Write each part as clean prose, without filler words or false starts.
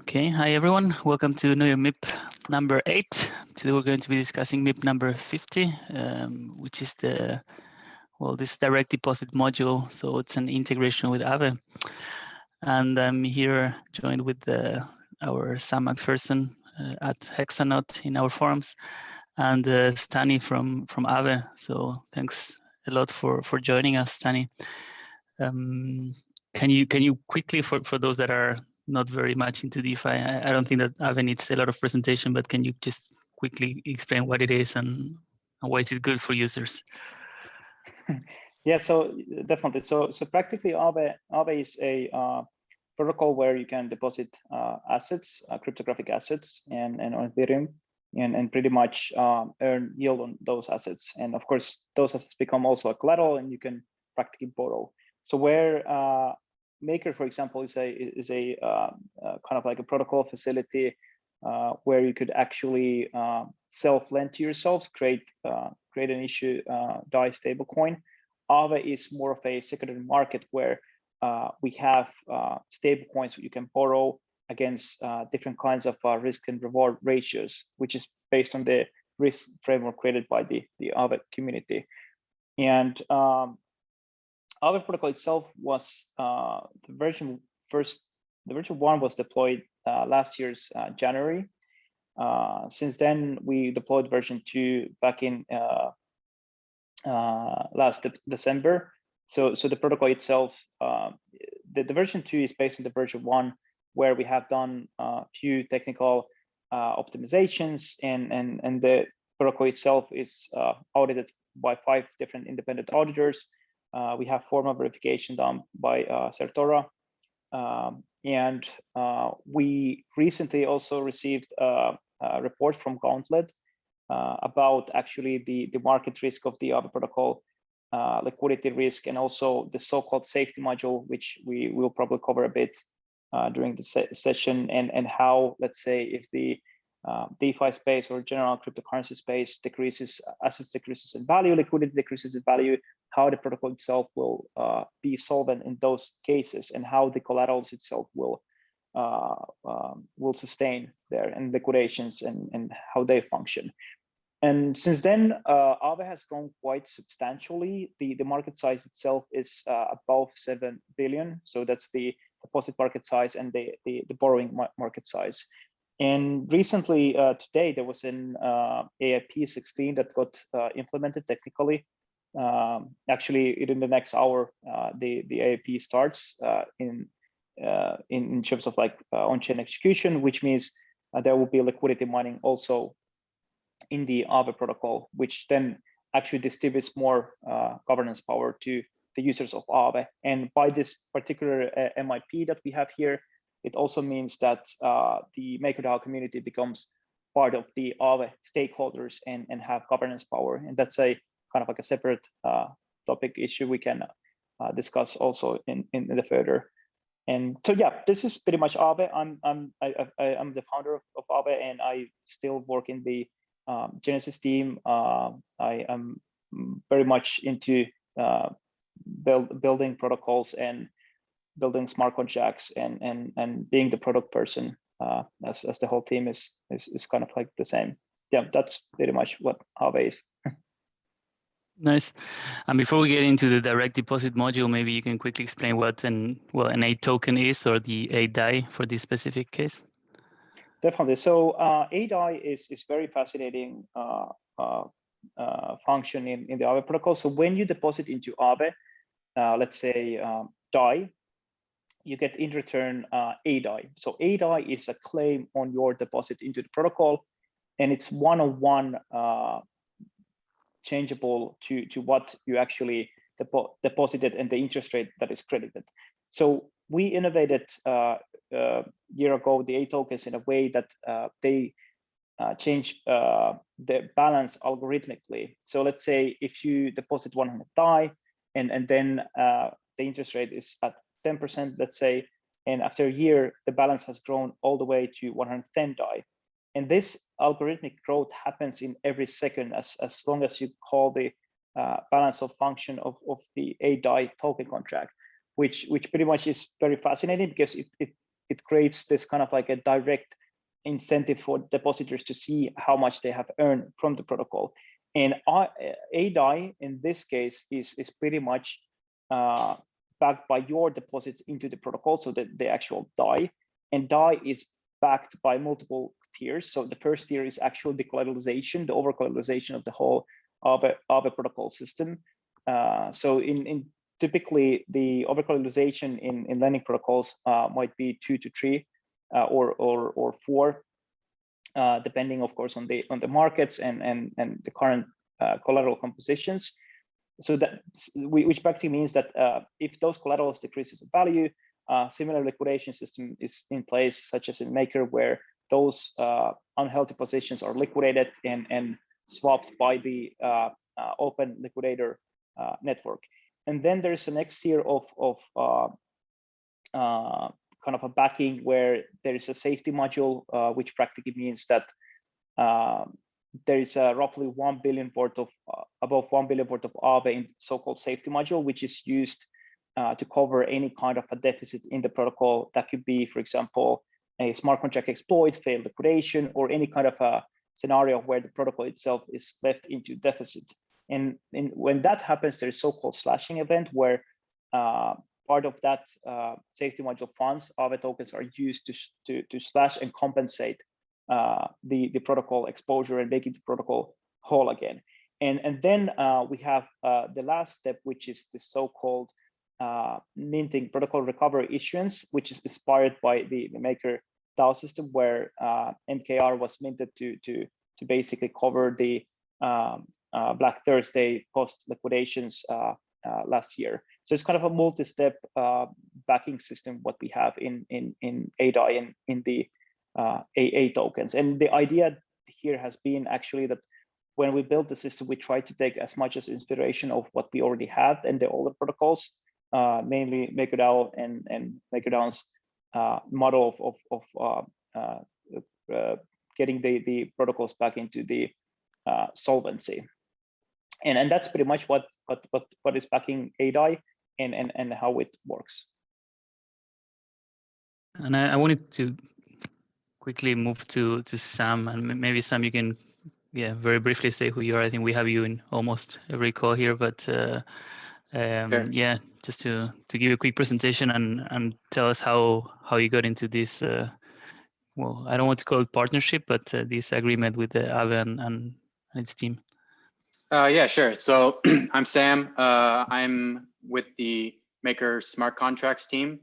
Okay, hi everyone. Welcome to Know Your MIP number 8. Today we're going to be discussing MIP number 50, which is this direct deposit module. So it's an integration with Aave. And I'm here joined with our Sam MacPherson at Hexanaut in our forums, and Stani from Aave. So thanks a lot for joining us, Stani. Can you quickly, for those that are not very much into DeFi, I don't think that Aave needs a lot of presentation, but can you just quickly explain what it is and why is it good for users? Yeah, so definitely. So practically, Aave is a protocol where you can deposit assets, cryptographic assets, and on Ethereum, and pretty much earn yield on those assets. And of course, those assets become also a collateral, and you can practically borrow. So where Maker, for example, is a kind of like a protocol facility where you could actually self-lend to yourselves, create an issue DAI stablecoin. Aave is more of a secondary market where we have stablecoins you can borrow against different kinds of risk and reward ratios, which is based on the risk framework created by the Aave community. And Aave protocol itself was the version 1 was deployed last year's January. Since then, we deployed version 2 back in last December. So the protocol itself, the version 2 is based on the version 1, where we have done a few technical optimizations, and the protocol itself is audited by 5 different independent auditors. We have formal verification done by Certora, and we recently also received a report from Gauntlet about actually the market risk of the Aave protocol, liquidity risk, and also the so-called safety module, which we will probably cover a bit during the session, and how, let's say, if the DeFi space or general cryptocurrency space decreases, assets decreases in value, liquidity decreases in value, how the protocol itself will be solvent in those cases, and how the collaterals itself will sustain there, and liquidations, and how they function. And since then, Aave has grown quite substantially. The market size itself is above 7 billion. So that's the deposit market size and the borrowing market size. And recently, today, there was an AIP16 that got implemented technically. Actually, in the next hour, the AIP starts in terms of like on-chain execution, which means there will be liquidity mining also in the Aave protocol, which then actually distributes more governance power to the users of Aave. And by this particular MIP that we have here, it also means that the MakerDAO community becomes part of the Aave stakeholders and have governance power. And that's a kind of like a separate topic issue we can discuss also in the further. And so, yeah, this is pretty much Aave. I'm the founder of Aave, and I still work in the Genesis team. I am very much into building protocols and building smart contracts and being the product person, as the whole team is kind of like the same. Yeah, that's pretty much what Aave is. Nice. And before we get into the direct deposit module, maybe you can quickly explain what an A token is, or the A DAI for this specific case. Definitely. So A DAI is very fascinating function in the Aave protocol. So when you deposit into Aave, let's say DAI, you get in return A DAI. So A DAI is a claim on your deposit into the protocol, and it's one-on-one changeable to what you actually deposited and the interest rate that is credited. So we innovated a year ago the A tokens in a way that they change the balance algorithmically. So let's say if you deposit 100 DAI and then the interest rate is at 10%, let's say, and after a year, the balance has grown all the way to 110 DAI. And this algorithmic growth happens in every second as long as you call the balance of function of the A DAI token contract, which pretty much is very fascinating, because it it creates this kind of like a direct incentive for depositors to see how much they have earned from the protocol. And a DAI in this case is pretty much backed by your deposits into the protocol, so that the actual DAI, and DAI is backed by multiple tiers. So the first tier is actual decollateralization, the over-collateralization of the whole Aave protocol system. So in typically the over-collateralization in lending protocols might be 2 to 3 or 4, depending, of course, on the markets and the current collateral compositions. So that, which practically means that if those collaterals decreases in value, similar liquidation system is in place, such as in Maker, where those unhealthy positions are liquidated and swapped by the open liquidator network. And then there's the next tier of kind of a backing where there is a safety module, which practically means that there is roughly 1 billion worth of above 1 billion worth of Aave in so-called safety module, which is used to cover any kind of a deficit in the protocol. That could be, for example, a smart contract exploit, failed liquidation, or any kind of a scenario where the protocol itself is left into deficit. And when that happens, there is so-called slashing event where part of that safety module funds, Aave tokens, are used to slash and compensate the protocol exposure and making the protocol whole again. And then we have the last step, which is the so-called minting protocol recovery issuance, which is inspired by the Maker DAO system, where MKR was minted to basically cover the Black Thursday post liquidations last year. So it's kind of a multi-step backing system what we have in ADAI and in the AA tokens. And the idea here has been actually that when we built the system, we tried to take as much as inspiration of what we already had and the older protocols, mainly MakerDAO and MakerDAO's model of getting the protocols back into the solvency. And that's pretty much what is backing ADAI and how it works. And I wanted to quickly move to Sam, and maybe Sam, you can very briefly say who you are. I think we have you in almost every call here, but Sure. yeah, just to give you a quick presentation and tell us how you got into this. Well, I don't want to call it partnership, but this agreement with the Aave and its team. Yeah, sure. So I'm Sam. I'm with the Maker Smart Contracts team.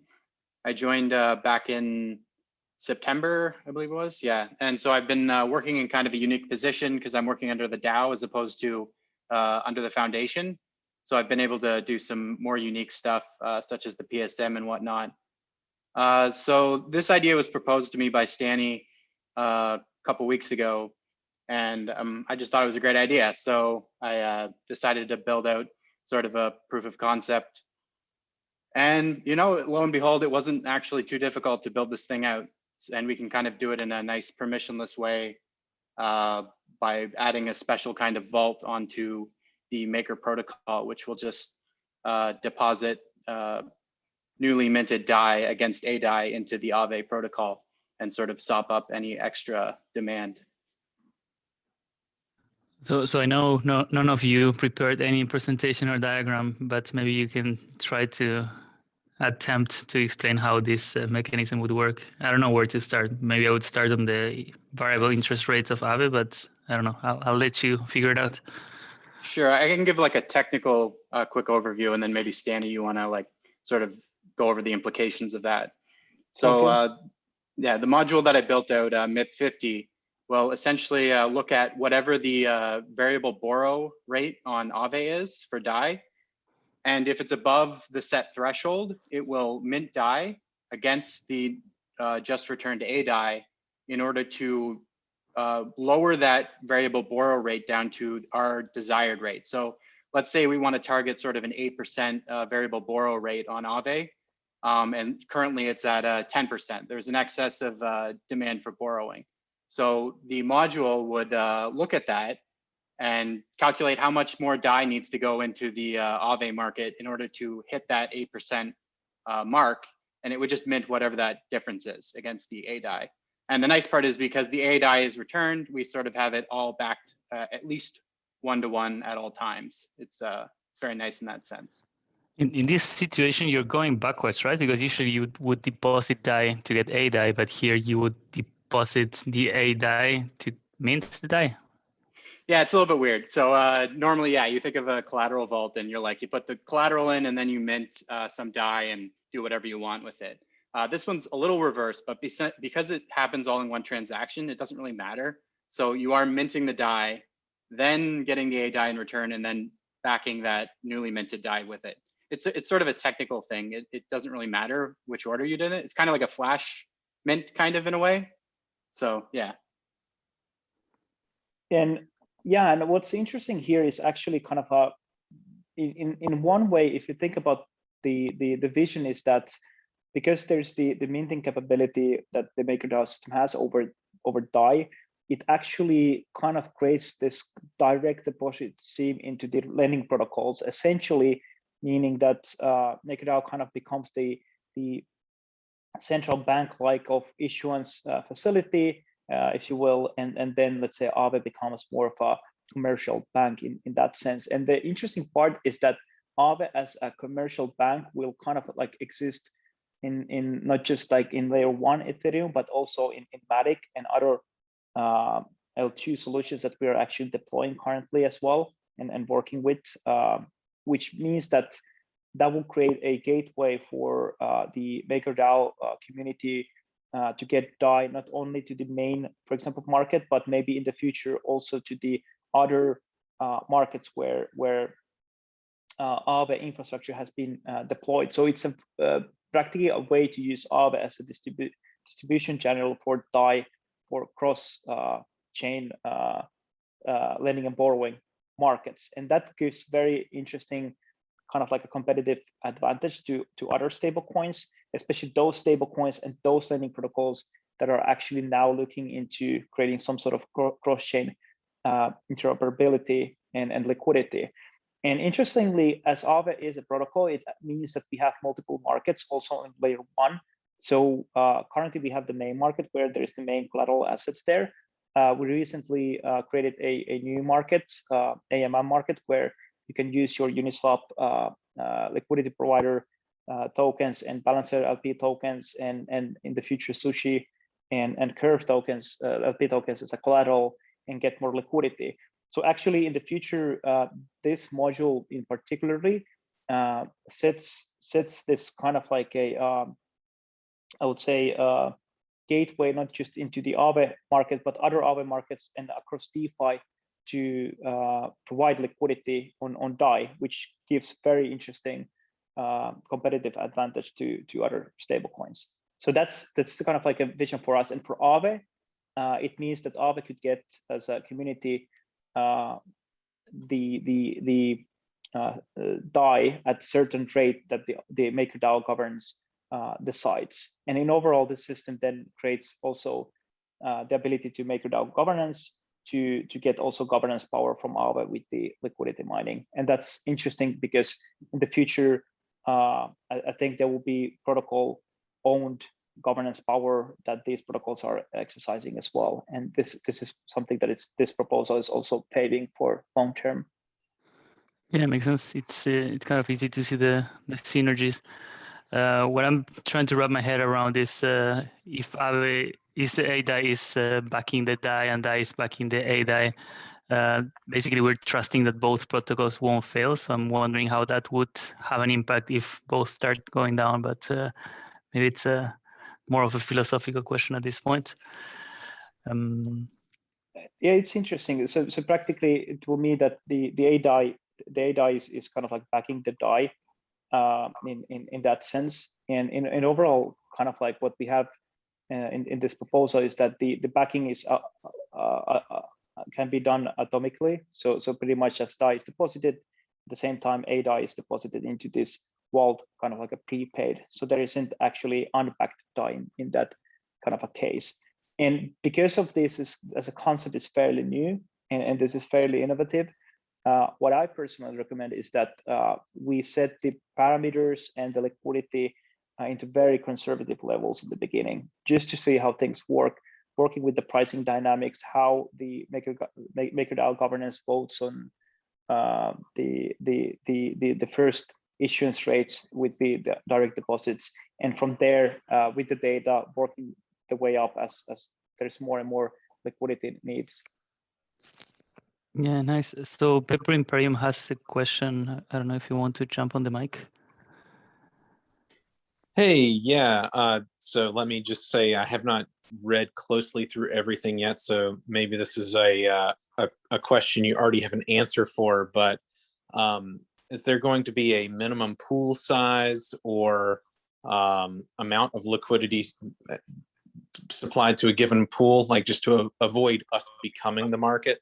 I joined back in September, I believe it was. Yeah. And so I've been working in kind of a unique position because I'm working under the DAO as opposed to under the foundation. So I've been able to do some more unique stuff, such as the PSM and whatnot. So this idea was proposed to me by Stani a couple weeks ago. And I just thought it was a great idea. So I decided to build out sort of a proof of concept. And, you know, lo and behold, it wasn't actually too difficult to build this thing out. And we can kind of do it in a nice permissionless way by adding a special kind of vault onto the Maker protocol, which will just deposit newly minted DAI against ADAI into the Aave protocol and sort of sop up any extra demand. So I know none of you prepared any presentation or diagram, but maybe you can try to attempt to explain how this mechanism would work. I don't know where to start. Maybe I would start on the variable interest rates of Aave, but I don't know. I'll let you figure it out. Sure, I can give like a technical quick overview, and then maybe Stani, you want to like sort of go over the implications of that. So yeah, the module that I built out, MIP50, will essentially look at whatever the variable borrow rate on Aave is for DAI. And if it's above the set threshold, it will mint DAI against the just returned ADAI in order to lower that variable borrow rate down to our desired rate. So let's say we want to target sort of an 8% variable borrow rate on Aave. And currently it's at 10%. There's an excess of demand for borrowing. So the module would look at that and calculate how much more DAI needs to go into the Aave market in order to hit that 8% mark. and it would just mint whatever that difference is against the A die. And the nice part is because the A die is returned, we sort of have it all backed at least 1-to-1 at all times. It's very nice in that sense. In this situation, you're going backwards, right? Because usually you would deposit die to get A die, but here you would deposit the A die to mint the die. Yeah, it's a little bit weird. So normally, yeah, you think of a collateral vault and you're like, you put the collateral in and then you mint some die and do whatever you want with it. This one's a little reverse, but because it happens all in one transaction, it doesn't really matter. So you are minting the die, then getting the A die in return, and then backing that newly minted die with it. It's sort of a technical thing. It doesn't really matter which order you did it. It's kind of like a flash mint kind of in a way. So yeah. And yeah, and what's interesting here is actually kind of in one way, if you think about the vision, is that because there's the minting capability that the MakerDAO system has over DAI, it actually kind of creates this direct deposit scheme into the lending protocols, essentially meaning that MakerDAO kind of becomes the central bank-like of issuance facility, if you will, and then let's say Aave becomes more of a commercial bank in that sense. And the interesting part is that Aave as a commercial bank will kind of like exist in not just like in layer 1 Ethereum, but also in Matic and other L2 solutions that we are actually deploying currently as well and working with, which means that will create a gateway for the MakerDAO community to get DAI not only to the main, for example, market, but maybe in the future also to the other markets where Aave infrastructure has been deployed. So it's practically a way to use Aave as a distribution channel for DAI for cross-chain lending and borrowing markets, and that gives very interesting kind of like a competitive advantage to other stable coins, especially those stable coins and those lending protocols that are actually now looking into creating some sort of cross-chain interoperability and liquidity. And interestingly, as Aave is a protocol, it means that we have multiple markets also in layer 1. So currently we have the main market where there is the main collateral assets there. We recently created a new market, AMM market, where you can use your Uniswap liquidity provider tokens and balancer LP tokens, and in the future Sushi and Curve tokens, LP tokens as a collateral, and get more liquidity. So actually in the future, this module in particularly sets this kind of like a, I would say, gateway not just into the Aave market, but other Aave markets and across DeFi to provide liquidity on DAI, which gives very interesting competitive advantage to other stablecoins. So that's the kind of like a vision for us. And for Aave, it means that Aave could get as a community the DAI at certain rate that the MakerDAO governs decides. And in overall, the system then creates also the ability to MakerDAO governance to get also governance power from Aave with the liquidity mining. And that's interesting because in the future, I think there will be protocol owned governance power that these protocols are exercising as well. And this is something that this proposal is also paving for long term. Yeah, it makes sense. It's kind of easy to see the synergies. What I'm trying to wrap my head around is if Aave is the A DAI is backing the DAI and DAI is backing the A DAI. Basically, we're trusting that both protocols won't fail. So I'm wondering how that would have an impact if both start going down. But maybe it's more of a philosophical question at this point. Yeah, it's interesting. So practically, it will mean that the A DAI is kind of like backing the DAI in that sense. And in overall, kind of like what we have in this proposal is that the backing is can be done atomically. So pretty much as DAI is deposited, at the same time A DAI is deposited into this vault, kind of like a prepaid. So there isn't actually unbacked DAI in that kind of a case. And because of this, as a concept is fairly new and this is fairly innovative, what I personally recommend is that we set the parameters and the liquidity into very conservative levels in the beginning, just to see how things work, working with the pricing dynamics, how the MakerDAO governance votes on the first issuance rates with the direct deposits, and from there with the data working the way up as there's more and more liquidity needs. Yeah, nice. So Pepper Imperium has a question. I don't know if you want to jump on the mic. Hey, yeah. So let me just say I have not read closely through everything yet. So maybe this is a question you already have an answer for. But is there going to be a minimum pool size or amount of liquidity supplied to a given pool, like just to avoid us becoming the market?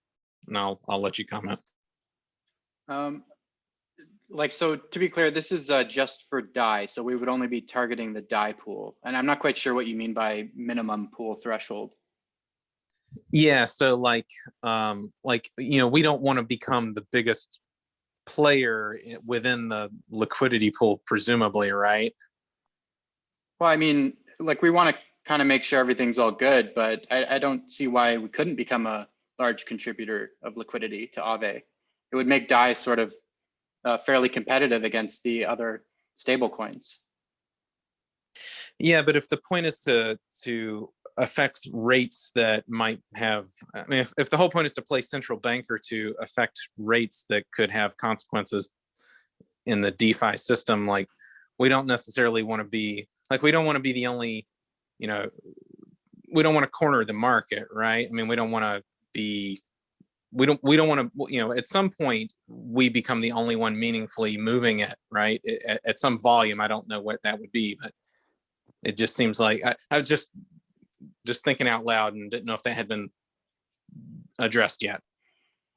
And I'll let you comment. So to be clear, this is just for DAI, so we would only be targeting the DAI pool. And I'm not quite sure what you mean by minimum pool threshold. Yeah, so like we don't want to become the biggest player within the liquidity pool, presumably, right? Well, I mean, like we want to kind of make sure everything's all good, but I don't see why we couldn't become a large contributor of liquidity to Aave. It would make DAI sort of fairly competitive against the other stable coins. Yeah, but if the point is to affect rates that might have, I mean, if the whole point is to play central banker to affect rates that could have consequences in the DeFi system, like we don't necessarily want to be, like we don't want to be the only, we don't want to corner the market, right? I mean, we don't want to be, we don't want to, at some point we become the only one meaningfully moving it, right? At some volume, I don't know what that would be, but it just seems like I was just thinking out loud and didn't know if that had been addressed yet.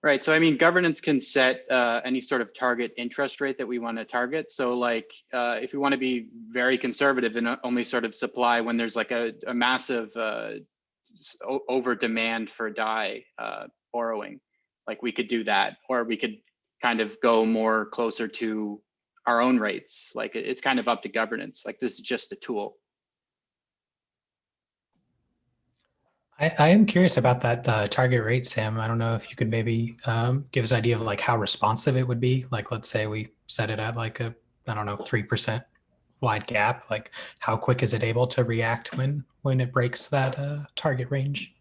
Right. So, I mean, governance can set any sort of target interest rate that we want to target. So like if we want to be very conservative and only sort of supply when there's like a massive over demand for DAI borrowing, like we could do that, or we could kind of go more closer to our own rates. Like it's kind of up to governance. Like this is just a tool. I am curious about that target rate, Sam. I don't know if you could maybe give us an idea of like how responsive it would be. Like, let's say we set it at like a, I don't know, 3% wide gap. Like how quick is it able to react when it breaks that target range?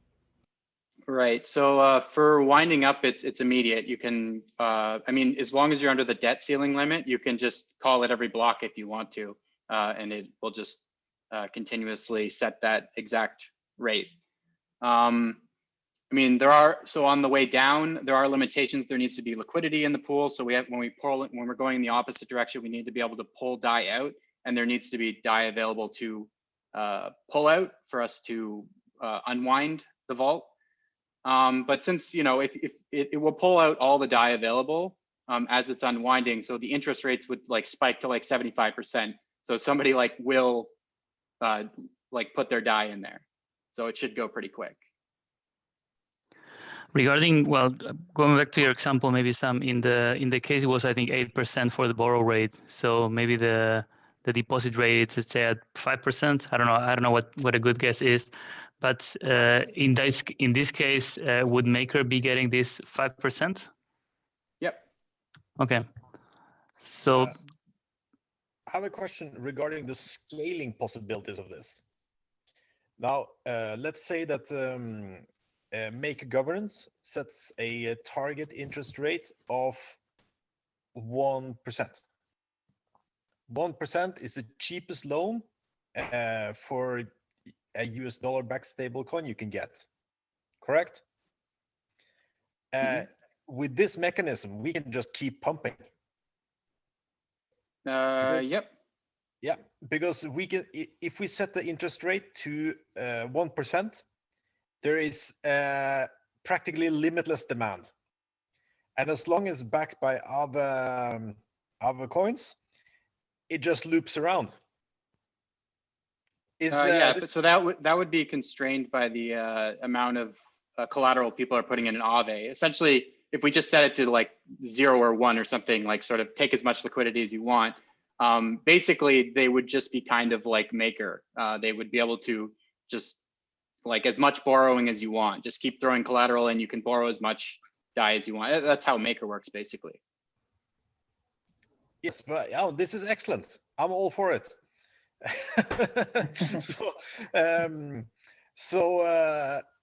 Right. So for winding up, it's immediate. You can, I mean, as long as you're under the debt ceiling limit, you can just call it every block if you want to, and it will just continuously set that exact rate. I mean, so on the way down, there are limitations. There needs to be liquidity in the pool. So when we're going in the opposite direction, we need to be able to pull DAI out, and there needs to be DAI available to pull out for us to unwind the vault. But since, if it will pull out all the DAI available as it's unwinding, so the interest rates would like spike to like 75%. So somebody like will like put their DAI in there. So it should go pretty quick. Regarding, well, going back to your example, maybe Sam, in the case it was I think 8% for the borrow rate. So maybe the deposit rate is, let's say, at 5%. I don't know what a good guess is, but in this case, would Maker be getting this 5%? Yep. Okay. So I have a question regarding the scaling possibilities of this. Now, let's say that Maker governance sets a target interest rate of 1%. 1% is the cheapest loan for a US dollar backed stablecoin you can get, correct? With this mechanism, we can just keep pumping. Yep. Yeah, because we can, if we set the interest rate to 1%, there is practically limitless demand. And as long as backed by other coins, it just loops around. So that would be constrained by the amount of collateral people are putting in an Aave. Essentially, if we just set it to like 0 or 1 or something, like sort of take as much liquidity as you want, Basically, they would just be kind of like Maker. They would be able to just like as much borrowing as you want. Just keep throwing collateral and you can borrow as much DAI as you want. That's how Maker works, basically. Yes, but oh, this is excellent. I'm all for it.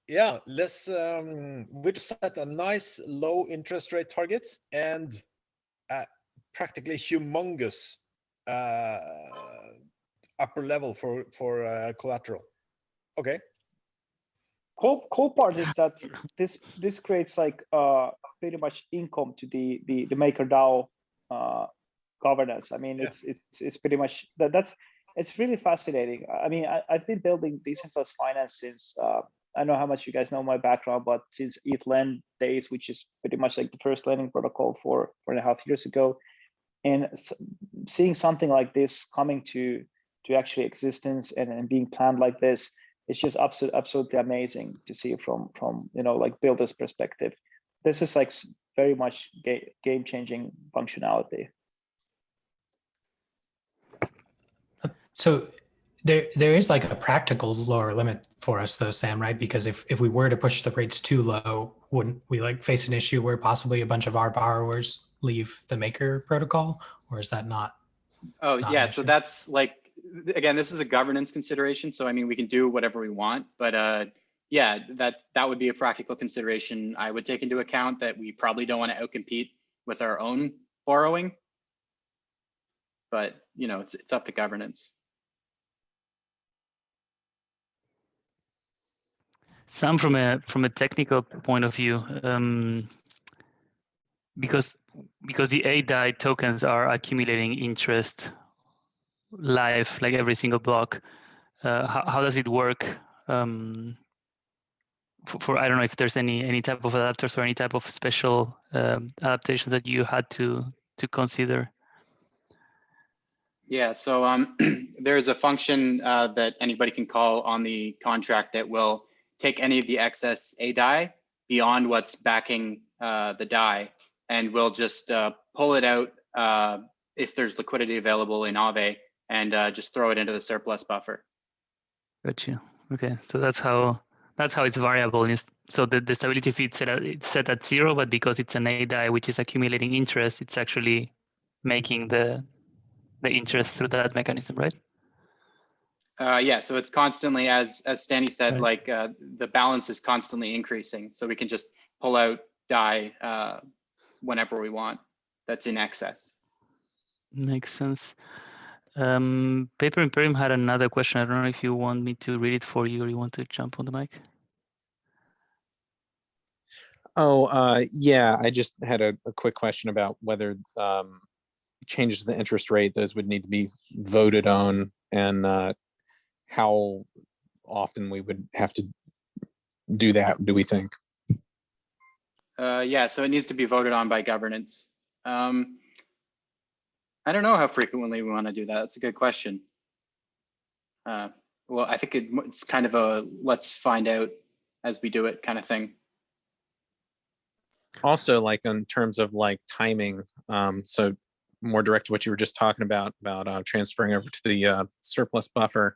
Yeah, let's we just set a nice low interest rate target and practically humongous upper level for collateral. Okay. Cool part is that this creates like pretty much income to the Maker DAO governance. I mean, it's pretty much it's really fascinating. I mean, I've been building decentralized finance since I don't know how much you guys know my background, but since ETHLend days, which is pretty much like the first lending protocol 4.5 years ago, and seeing something like this coming to actually existence and being planned like this, it's just absolutely amazing to see from like builder's perspective. This is like very much game-changing functionality. So there is like a practical lower limit for us though, Sam, right? Because if we were to push the rates too low, wouldn't we like face an issue where possibly a bunch of our borrowers leave the Maker protocol, or is that not? Oh, yeah. So that's like, again, this is a governance consideration. So I mean, we can do whatever we want, but yeah, that would be a practical consideration. I would take into account that we probably don't want to outcompete with our own borrowing, but you know, it's up to governance. Sam, from a technical point of view, because the ADAI tokens are accumulating interest live, like every single block, how does it work? For I don't know if there's any type of adapters or any type of special adaptations that you had to consider. Yeah, so there's a function that anybody can call on the contract that will take any of the excess ADAI beyond what's backing the DAI, and we'll just pull it out if there's liquidity available in Aave, and just throw it into the surplus buffer. Gotcha. Okay, so that's how it's variable. So the stability fee it's set at 0, but because it's an ADAI which is accumulating interest, it's actually making the interest through that mechanism, right? Yeah, so it's constantly, as Stani said, Right. like the balance is constantly increasing. So we can just pull out DAI whenever we want that's in excess. Makes sense. Paper Imperium had another question. I don't know if you want me to read it for you or you want to jump on the mic. Oh, yeah, I just had a quick question about whether changes to the interest rate, those would need to be voted on, and how often we would have to do that, do we think? Yeah, so it needs to be voted on by governance. I don't know how frequently we want to do that. That's a good question. Well, I think it's kind of a let's find out as we do it kind of thing. Also, like in terms of like timing, so more direct to what you were just talking about transferring over to the surplus buffer,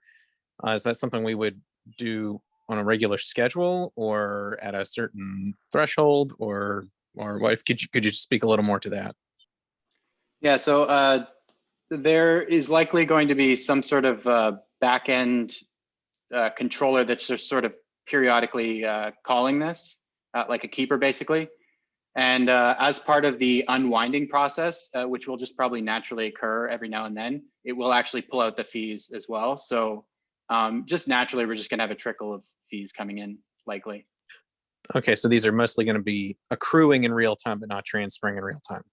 is that something we would do on a regular schedule or at a certain threshold, or what? Could you just speak a little more to that? Yeah, so there is likely going to be some sort of back-end controller that's just sort of periodically calling this, like a keeper basically. And as part of the unwinding process, which will just probably naturally occur every now and then, it will actually pull out the fees as well. So just naturally, we're just going to have a trickle of fees coming in, likely. Okay, so these are mostly going to be accruing in real time, but not transferring in real time,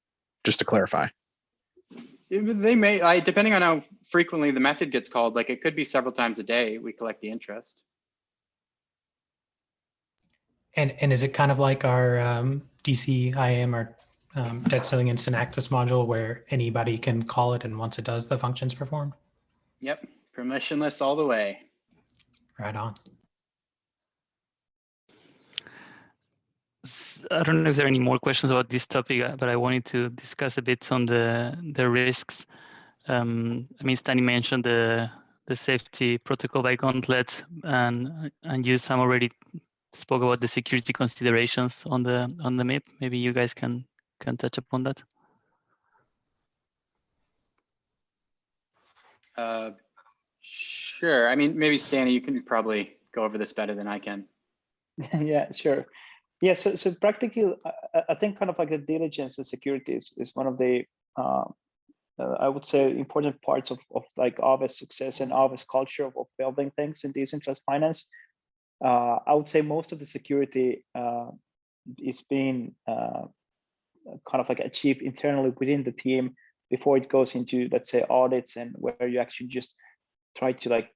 just to clarify. They may, depending on how frequently the method gets called, like it could be several times a day we collect the interest. And is it kind of like our DCIM or debt ceiling instant access module where anybody can call it and once it does, the function's performed? Yep, permissionless all the way. Right on. I don't know if there are any more questions about this topic, but I wanted to discuss a bit on the risks. I mean, Stani mentioned the safety protocol by Gauntlet, and you, Sam, already spoke about the security considerations on the MIP. Maybe you guys can touch upon that. Sure. I mean, maybe Stani, you can probably go over this better than I can. Yeah, sure. Yeah, so practically, I think kind of like the diligence and security is one of the I would say important parts of like Aave's success and Aave's culture of building things in decentralized finance. I would say most of the security is being kind of like achieved internally within the team before it goes into, let's say, audits, and where you actually just try to like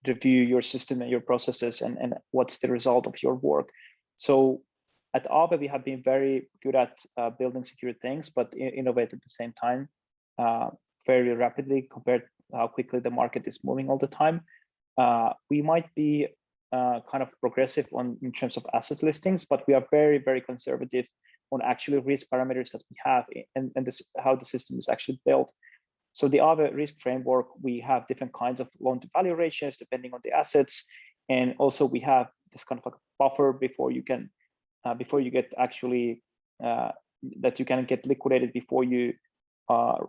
review your system and your processes and what's the result of your work. So at Aave, we have been very good at building secure things, but innovate at the same time very rapidly compared to how quickly the market is moving all the time. We might be kind of progressive in terms of asset listings, but we are very, very conservative on actually risk parameters that we have and how the system is actually built. So the Aave risk framework, we have different kinds of loan to value ratios depending on the assets, and also we have this kind of like buffer before you can before you get actually that you can get liquidated before you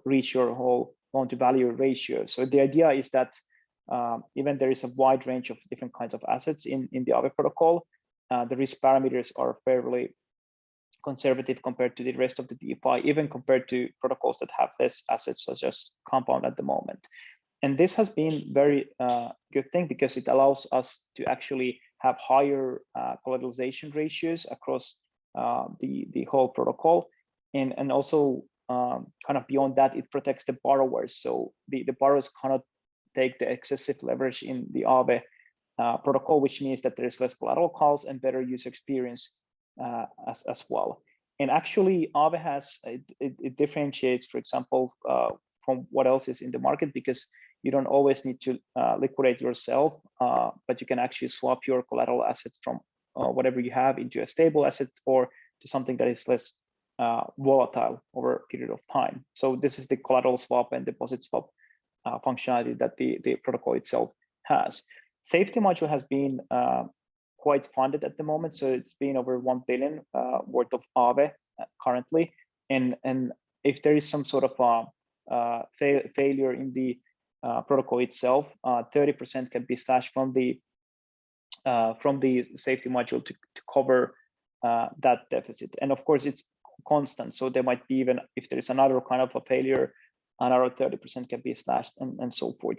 reach your whole loan to value ratio. So the idea is that even there is a wide range of different kinds of assets in the Aave protocol, the risk parameters are fairly conservative compared to the rest of the DeFi, even compared to protocols that have less assets, such as Compound at the moment. And this has been very good thing because it allows us to actually have higher collateralization ratios across the whole protocol, and also kind of beyond that, it protects the borrowers. So the borrowers cannot take the excessive leverage in the Aave protocol, which means that there is less collateral calls and better user experience as well. And actually, Aave has it differentiates, for example, from what else is in the market, because you don't always need to liquidate yourself, but you can actually swap your collateral assets from whatever you have into a stable asset or to something that is less volatile over a period of time. So this is the collateral swap and deposit swap functionality that the protocol itself has. Safety module has been quite funded at the moment, so it's been over 1 billion worth of Aave currently. And if there is some sort of failure in the protocol itself, 30% can be slashed from the safety module to cover that deficit. And of course, it's constant, so there might be, even if there is another kind of a failure, another 30% can be slashed, and so forth.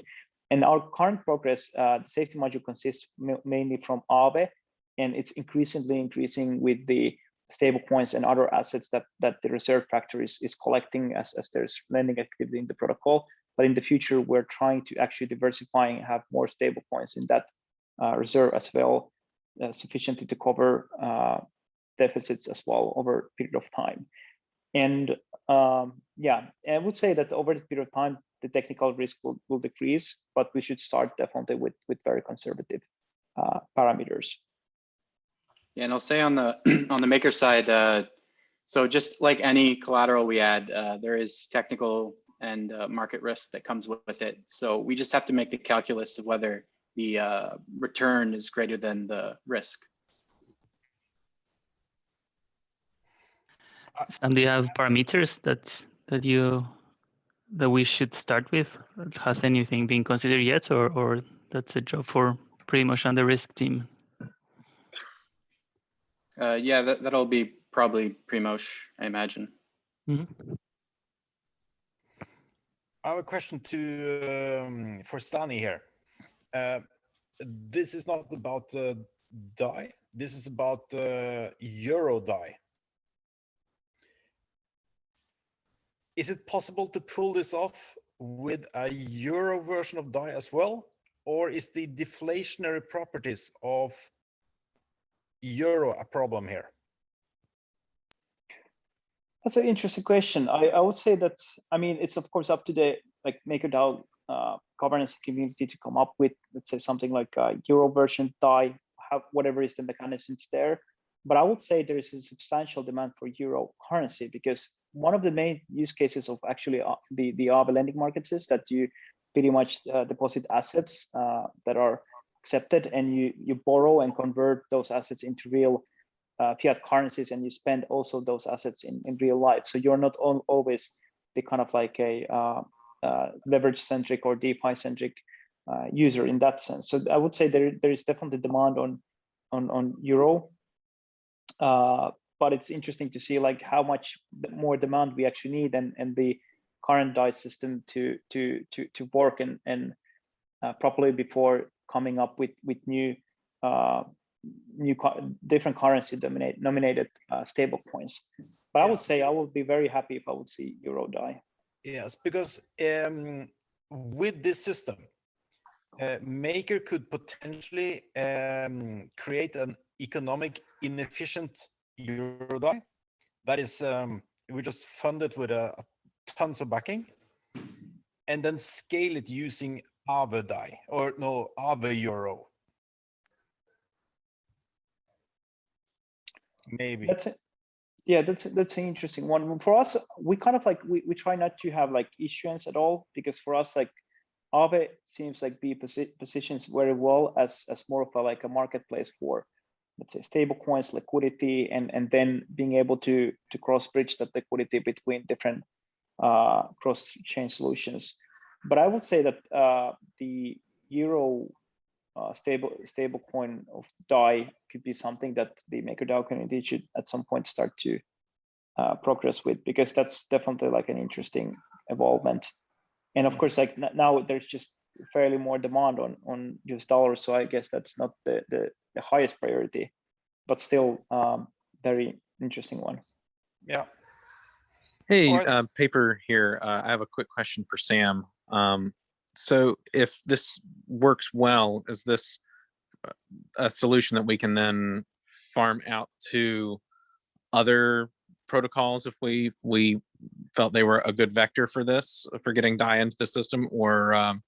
And our current progress, the safety module consists mainly from Aave, and it's increasingly increasing with the stable coins and other assets that the reserve factor is collecting as there's lending activity in the protocol. But in the future, we're trying to actually diversify and have more stable coins in that reserve as well, sufficiently to cover deficits as well over a period of time. And yeah, I would say that over the period of time, the technical risk will decrease, but we should start definitely with very conservative parameters. Yeah, and I'll say on the maker side, so just like any collateral we add, there is technical and market risk that comes with it. So we just have to make the calculus of whether the return is greater than the risk. And do you have parameters that we should start with? Has anything been considered yet, or that's a job for pretty much on the risk team? Yeah, that'll be probably Primož, I imagine. Mm-hmm. I have a question for Stani here. This is not about DAI. This is about Euro DAI. Is it possible to pull this off with a Euro version of DAI as well? Or is the deflationary properties of Euro a problem here? That's an interesting question. I would say that, I mean, it's of course up to the MakerDAO governance community to come up with, let's say, something like a Euro version DAI, whatever is the mechanisms there. But I would say there is a substantial demand for Euro currency, because one of the main use cases of actually the Aave lending markets is that you pretty much deposit assets that are accepted, and you borrow and convert those assets into real fiat currencies, and you spend also those assets in real life. So you're not always the kind of like a leverage centric or DeFi centric user in that sense. So I would say there is definitely demand on Euro, but it's interesting to see like how much more demand we actually need, and the current DAI system to work and properly before coming up with new different currency nominated stable coins. But I would say I would be very happy if I would see Euro DAI. Yes, because with this system, Maker could potentially create an economic inefficient Euro DAI that is we just fund it with a tons of backing, and then scale it using Aave DAI, or no, Aave Euro. Maybe. That's it. Yeah, that's an interesting one. For us, we kind of like we try not to have like issuance at all, because for us like Aave seems like be positions very well as more of a like a marketplace for, let's say, stable coins, liquidity, and then being able to cross bridge that liquidity between different cross chain solutions. But I would say that the Euro stable coin of DAI could be something that the MakerDAO community should at some point start to progress with, because that's definitely like an interesting evolvement. And of course, like now there's just fairly more demand on US dollars, so I guess that's not the highest priority, but still very interesting one. Yeah. Hey, Or- Paper here. I have a quick question for Sam. So if this works well, is this a solution that we can then farm out to other protocols if we felt they were a good vector for this, for getting DAI into the system, or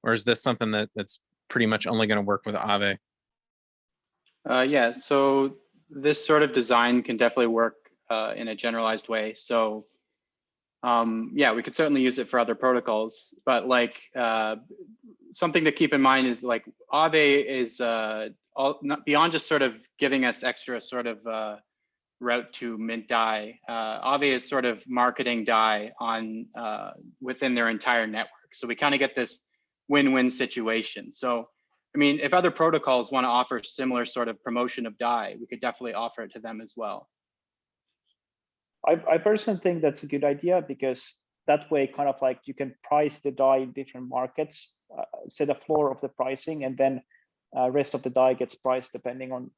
is this something that's pretty much only going to work with Aave? Yeah, so this sort of design can definitely work in a generalized way. So yeah, we could certainly use it for other protocols, but like something to keep in mind is like Aave is not beyond just sort of giving us extra sort of route to mint DAI. Aave is sort of marketing DAI on within their entire network. So we kind of get this win-win situation. So I mean, if other protocols want to offer similar sort of promotion of DAI, we could definitely offer it to them as well. I personally think that's a good idea, because that way kind of like you can price the DAI in different markets, set a floor of the pricing, and then rest of the DAI gets priced depending on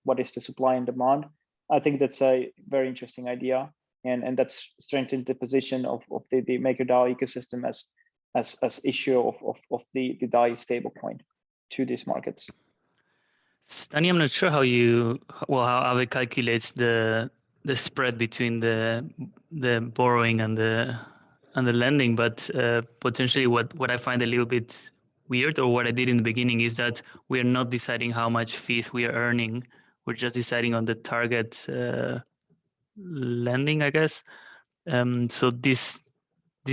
what is the supply and demand. I think that's a very interesting idea, and that's strengthened the position of the MakerDAO ecosystem as issuer of the DAI stablecoin to these markets. Stani, I'm not sure how Aave calculates the spread between the borrowing and the lending, but potentially what I find a little bit weird, or what I did in the beginning, is that we are not deciding how much fees we are earning. We're just deciding on the target lending, I guess. So this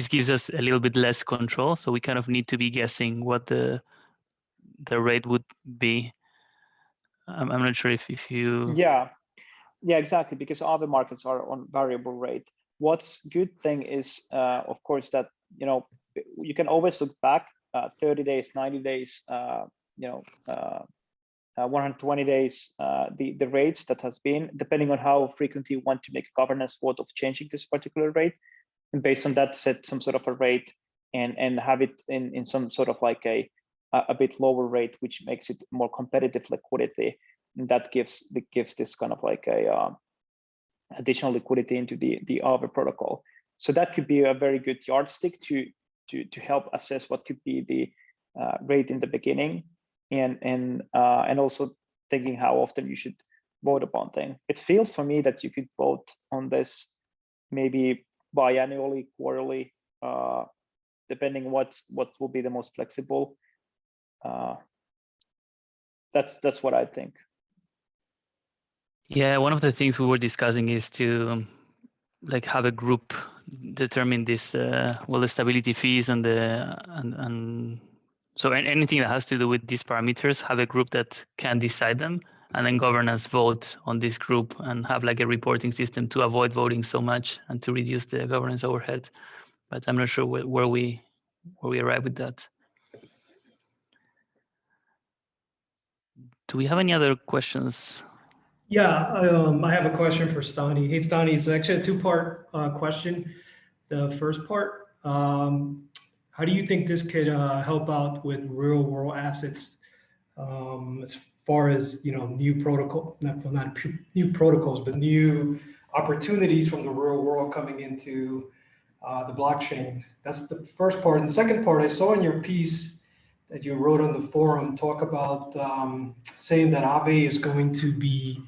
gives us a little bit less control. So we kind of need to be guessing what the rate would be. I'm not sure if you. Yeah, exactly, because Aave markets are on variable rate. What's good thing is, of course, that you can always look back 30 days, 90 days, 120 days, the rates that has been, depending on how frequently you want to make a governance vote of changing this particular rate, and based on that set some sort of a rate and have it in some sort of like a bit lower rate, which makes it more competitive liquidity, and that gives this kind of like a additional liquidity into the Aave protocol. So that could be a very good yardstick to help assess what could be the rate in the beginning, and also thinking how often you should vote upon things. It feels for me that you could vote on this maybe biannually, quarterly, depending what will be the most flexible. That's what I think. Yeah, one of the things we were discussing is to like have a group determine this well, the stability fees and the and so anything that has to do with these parameters, have a group that can decide them, and then governance vote on this group and have like a reporting system to avoid voting so much and to reduce the governance overhead. But I'm not sure where we arrive with that. Do we have any other questions? Yeah, I have a question for Stani. Hey, Stani, it's actually a two-part question. The first part, how do you think this could help out with real-world assets as far as new protocol, not new protocols, but new opportunities from the real world coming into the blockchain? That's the first part. And the second part, I saw in your piece that you wrote on the forum talk about saying that Aave is going to be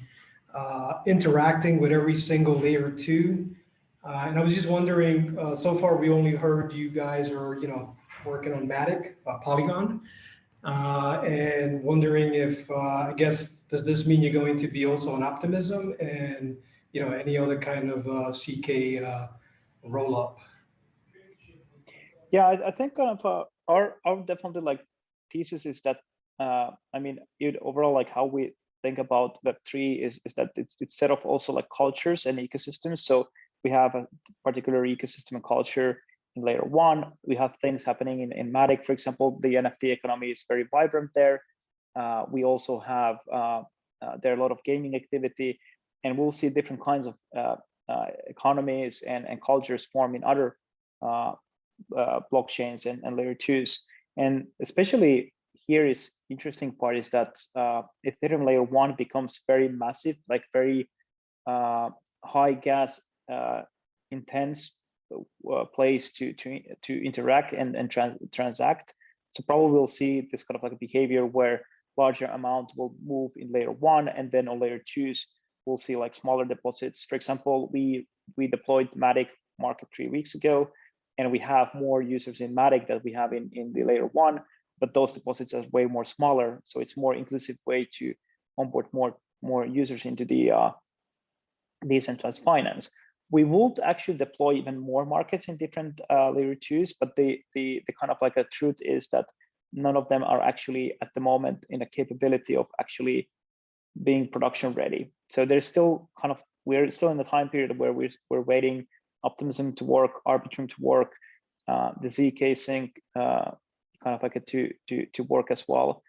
interacting with every single layer 2. And I was just wondering, so far we only heard you guys are, working on Matic, Polygon, and wondering if, I guess, does this mean you're going to be also on Optimism and, any other kind of CK roll up? Yeah, I think kind of our definitely like thesis is that I mean, overall like how we think about Web3 is that it's set of also like cultures and ecosystems. So we have a particular ecosystem and culture in layer 1. We have things happening in Matic, for example. The NFT economy is very vibrant there. We also have there are a lot of gaming activity, and we'll see different kinds of economies and cultures form in other blockchains and layer 2s. And especially here is interesting part is that Ethereum layer 1 becomes very massive, like very high gas intense place to interact and transact. So probably we'll see this kind of like a behavior where larger amount will move in layer 1, and then on layer 2s we'll see like smaller deposits. For example, we deployed Matic market 3 weeks ago, and we have more users in Matic that we have in the layer 1, but those deposits are way more smaller. So it's more inclusive way to onboard more users into the decentralized finance. We would actually deploy even more markets in different layer 2s, but the kind of like a truth is that none of them are actually at the moment in a capability of actually being production ready. So there's still kind of, we're still in the time period where we're waiting Optimism to work, Arbitrum to work, the ZK sync kind of like to work as well.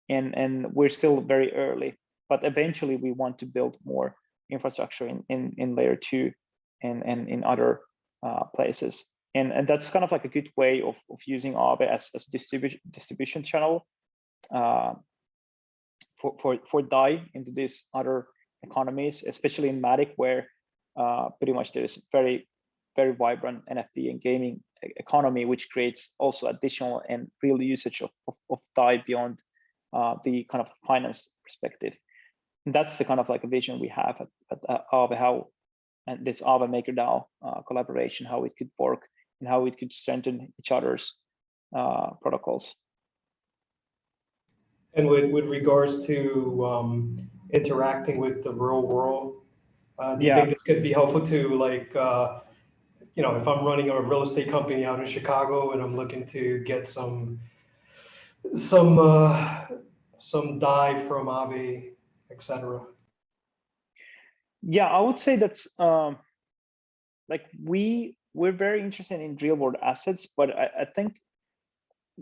And we're still very early, but eventually we want to build more infrastructure in layer 2 and in other places. And that's kind of like a good way of using Aave as a distribution channel for DAI into these other economies, especially in Matic, where pretty much there's very vibrant NFT and gaming economy, which creates also additional and real usage of DAI beyond the kind of finance perspective. And that's the kind of like a vision we have at Aave, how and this Aave MakerDAO collaboration, how it could work and how it could strengthen each other's protocols. And with regards to interacting with the real world, do you think this could be helpful to, like, if I'm running a real estate company out in Chicago and I'm looking to get some DAI from Aave, etc.? Yeah, I would say that's like we're very interested in real world assets, but I think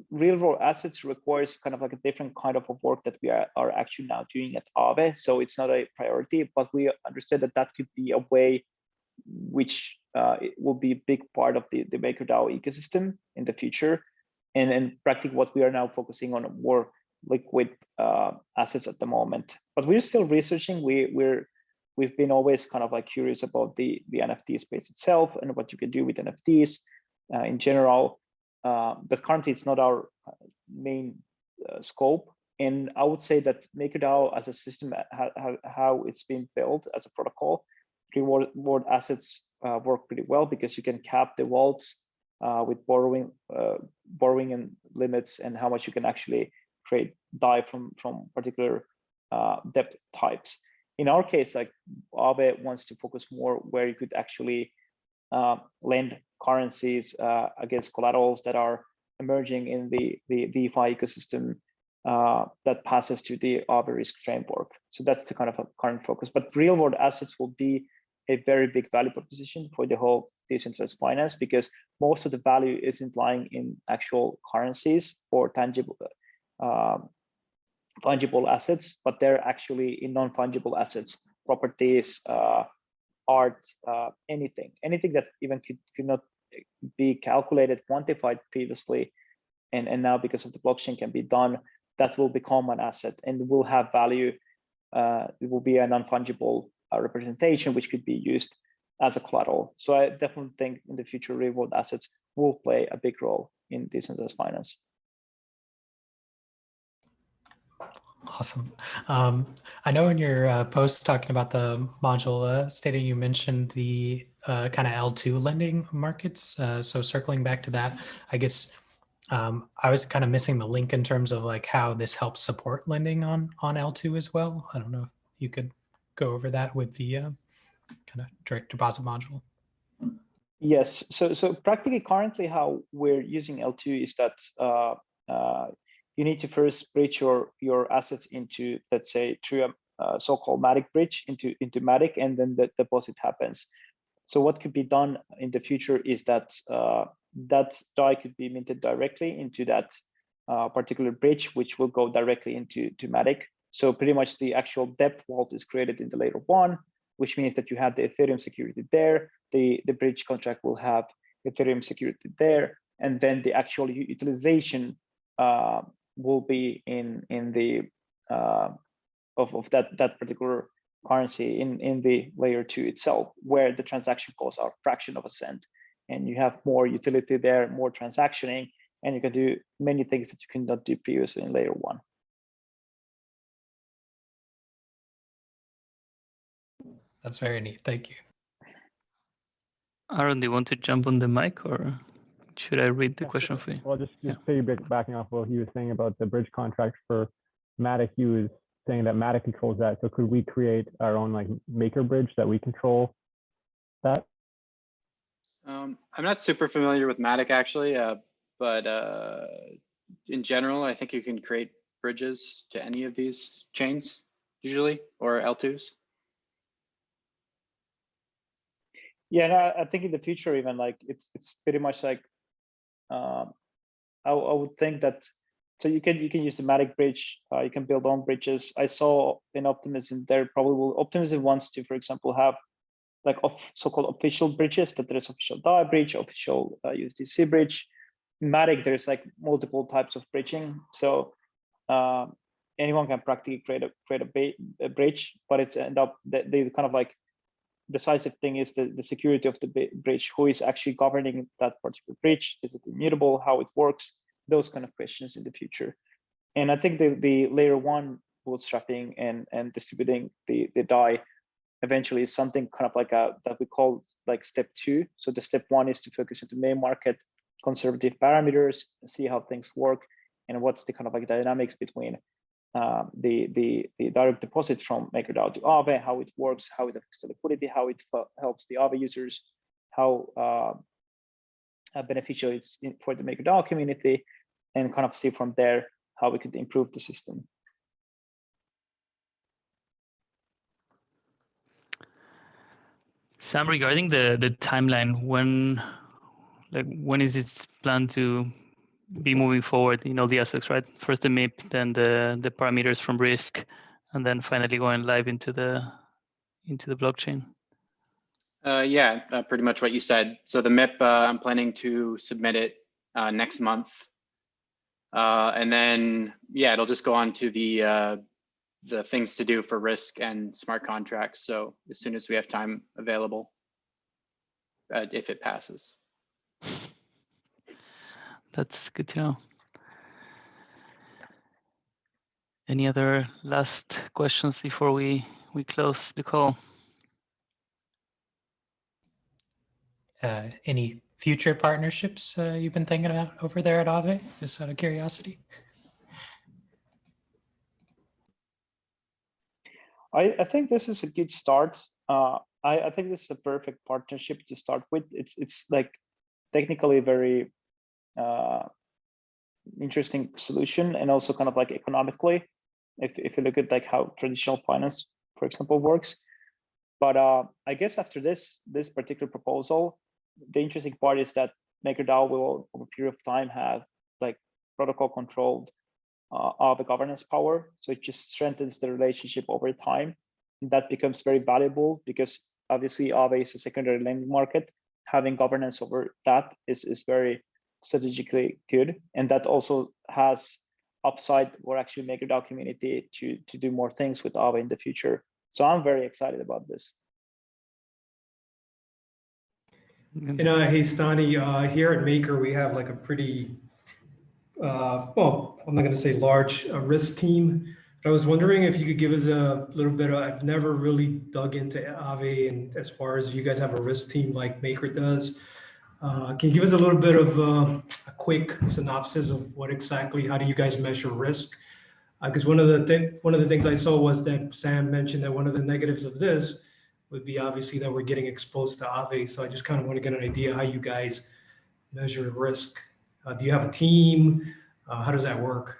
real world assets requires kind of like a different kind of work that we are actually now doing at Aave. So it's not a priority, but we understood that could be a way which it will be a big part of the MakerDAO ecosystem in the future. And practically what we are now focusing on more liquid assets at the moment. But we're still researching. We've been always kind of like curious about the NFT space itself and what you can do with NFTs in general. But currently it's not our main scope. And I would say that MakerDAO as a system, how it's been built as a protocol, reward assets work pretty well because you can cap the vaults with borrowing and limits and how much you can actually create DAI from particular depth types. In our case, like Aave wants to focus more where you could actually lend currencies against collaterals that are emerging in the DeFi ecosystem that passes to the Aave risk framework. So that's the kind of a current focus. But real world assets will be a very big value proposition for the whole decentralized finance, because most of the value isn't lying in actual currencies or tangible fungible assets, but they're actually in non-fungible assets, properties, art, anything that even could not be calculated, quantified previously, and now because of the blockchain can be done, that will become an asset and will have value. It will be a non-fungible representation which could be used as a collateral. So I definitely think in the future real world assets will play a big role in decentralized finance. Awesome. I know in your post talking about the module stating, you mentioned the kind of L2 lending markets. So circling back to that, I guess I was kind of missing the link in terms of like how this helps support lending on L2 as well. I don't know if you could go over that with the kind of direct deposit module. Yes. So practically currently how we're using L2 is that you need to first bridge your assets into, let's say, through a so-called Matic bridge into Matic, and then the deposit happens. So what could be done in the future is that that DAI could be minted directly into that particular bridge, which will go directly into Matic. So pretty much the actual depth vault is created in the layer 1, which means that you have the Ethereum security there. The bridge contract will have Ethereum security there, and then the actual utilization will be in the of that particular currency in the layer 2 itself, where the transaction costs are a fraction of a cent, and you have more utility there, more transactioning, and you can do many things that you cannot do previously in layer 1. That's very neat. Thank you. Aaron, do you want to jump on the mic, or should I read the question for you? Well, just backing off what he was saying about the bridge contract for Matic, he was saying that Matic controls that. So could we create our own like maker bridge that we control that? I'm not super familiar with Matic actually, but in general, I think you can create bridges to any of these chains usually, or L2s. Yeah, no, I think in the future, even like it's pretty much like I would think that, so you can use the Matic bridge, you can build on bridges. I saw in Optimism there probably will, Optimism wants to, for example, have like so-called official bridges, that there's official DAI bridge, official USDC bridge. In Matic, there's like multiple types of bridging. So anyone can practically create a bridge, but it's end up that they kind of like decisive thing is the security of the bridge. Who is actually governing that particular bridge? Is it immutable? How it works? Those kind of questions in the future. And I think the layer 1 bootstrapping and distributing the DAI eventually is something kind of like that we call like step 2. So the step 1 is to focus on the main market, conservative parameters, see how things work, and what's the kind of like dynamics between the direct deposit from MakerDAO to Aave, how it works, how it affects the liquidity, how it helps the Aave users, how beneficial it's for the MakerDAO community, and kind of see from there how we could improve the system. Sam, regarding the timeline, when is it planned to be moving forward in all the aspects, right? First the MIP, then the parameters from risk, and then finally going live into the blockchain. Yeah, pretty much what you said. So the MIP, I'm planning to submit it next month, and then yeah, it'll just go on to the things to do for risk and smart contracts. So as soon as we have time available, if it passes. That's good to know. Any other last questions before we close the call? Any future partnerships you've been thinking about over there at Aave, just out of curiosity? I think this is a good start. I think this is a perfect partnership to start with. It's like technically very interesting solution, and also kind of like economically, if you look at like how traditional finance, for example, works. But I guess after this particular proposal, the interesting part is that MakerDAO will, over a period of time, have like protocol controlled the governance power. So it just strengthens the relationship over time. And that becomes very valuable because obviously Aave is a secondary lending market. Having governance over that is very strategically good. And that also has upside for actually MakerDAO community to do more things with Aave in the future. So I'm very excited about this. And hey, Stani, here at Maker, we have like a pretty, well, I'm not going to say large risk team, but I was wondering if you could give us a little bit of, I've never really dug into Aave, and as far as you guys have a risk team like Maker does, can you give us a little bit of a quick synopsis of what exactly, how do you guys measure risk? Because one of the things I saw was that Sam mentioned that one of the negatives of this would be obviously that we're getting exposed to Aave. So I just kind of want to get an idea how you guys measure risk. Do you have a team? How does that work?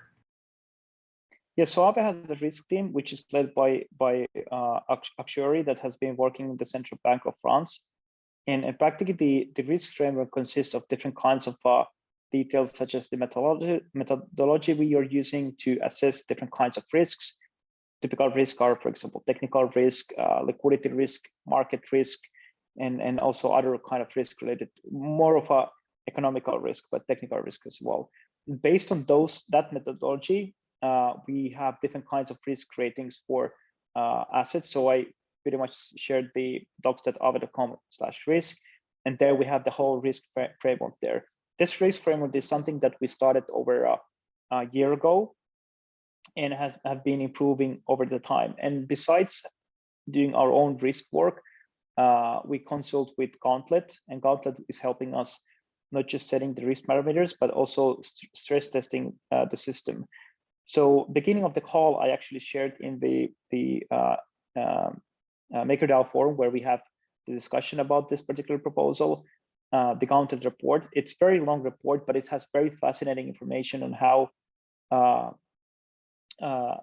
Yeah, so Aave has a risk team, which is led by actuary that has been working in the Central Bank of France. And practically the risk framework consists of different kinds of details, such as the methodology we are using to assess different kinds of risks. Typical risks are, for example, technical risk, liquidity risk, market risk, and also other kind of risk related, more of a economical risk, but technical risk as well. Based on that methodology, we have different kinds of risk ratings for assets. So I pretty much shared the docs.aave.com/risk, and there we have the whole risk framework there. This risk framework is something that we started over a year ago, and have been improving over the time. And besides doing our own risk work, we consult with Gauntlet, and Gauntlet is helping us not just setting the risk parameters, but also stress testing the system. So beginning of the call, I actually shared in the MakerDAO forum where we have the discussion about this particular proposal, the Gauntlet report. It's a very long report, but it has very fascinating information on how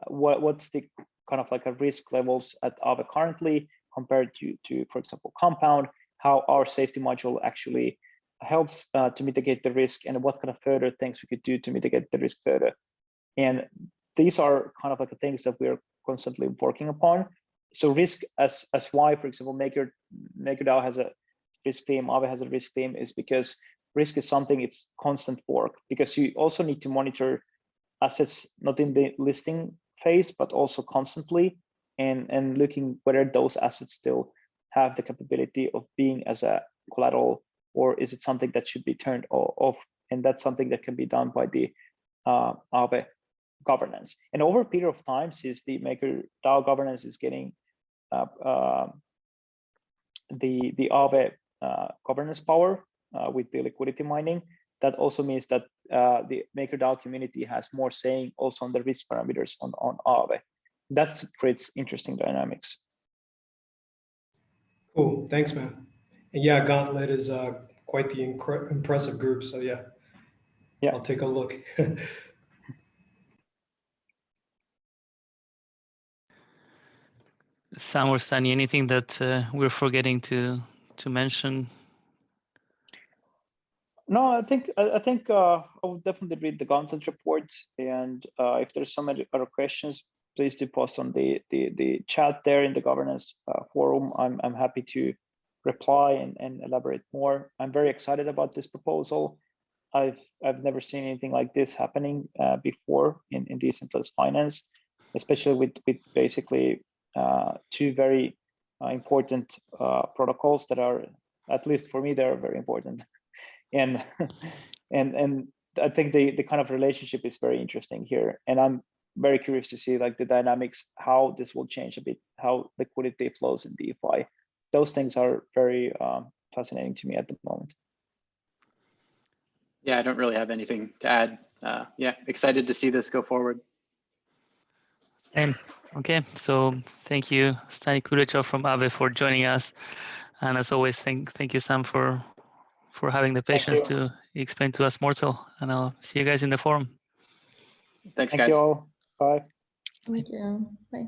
what's the kind of like a risk levels at Aave currently compared to for example, Compound, how our safety module actually helps to mitigate the risk, and what kind of further things we could do to mitigate the risk further. And these are kind of like the things that we're constantly working upon. So risk as why, for example, MakerDAO has a risk team, Aave has a risk team, is because risk is something, it's constant work, because you also need to monitor assets not in the listing phase, but also constantly, and looking whether those assets still have the capability of being as a collateral, or is it something that should be turned off. And that's something that can be done by the Aave governance. And over a period of time, since the MakerDAO governance is getting the Aave governance power with the liquidity mining, that also means that the MakerDAO community has more saying also on the risk parameters on Aave. That creates interesting dynamics. Cool, thanks, man. And yeah, Gauntlet is quite the impressive group. So yeah, I'll take a look. Sam or Stani, anything that we're forgetting to mention? No, I think I will definitely read the Gauntlet report, and if there's some other questions, please do post on the chat there in the governance forum. I'm happy to reply and elaborate more. I'm very excited about this proposal. I've never seen anything like this happening before in decentralized finance, especially with basically two very important protocols that are, at least for me, they're very important. And I think the kind of relationship is very interesting here, and I'm very curious to see like the dynamics, how this will change a bit, how liquidity flows in DeFi. Those things are very fascinating to me at the moment. Yeah, I don't really have anything to add. Yeah, excited to see this go forward. Okay, so thank you, Stani Kulichov from Aave, for joining us, and as always, thank you, Sam, for having the patience to explain to us Mortal, and I'll see you guys in the forum. Thanks, Thank guys. you all. Bye. Thank you. Bye.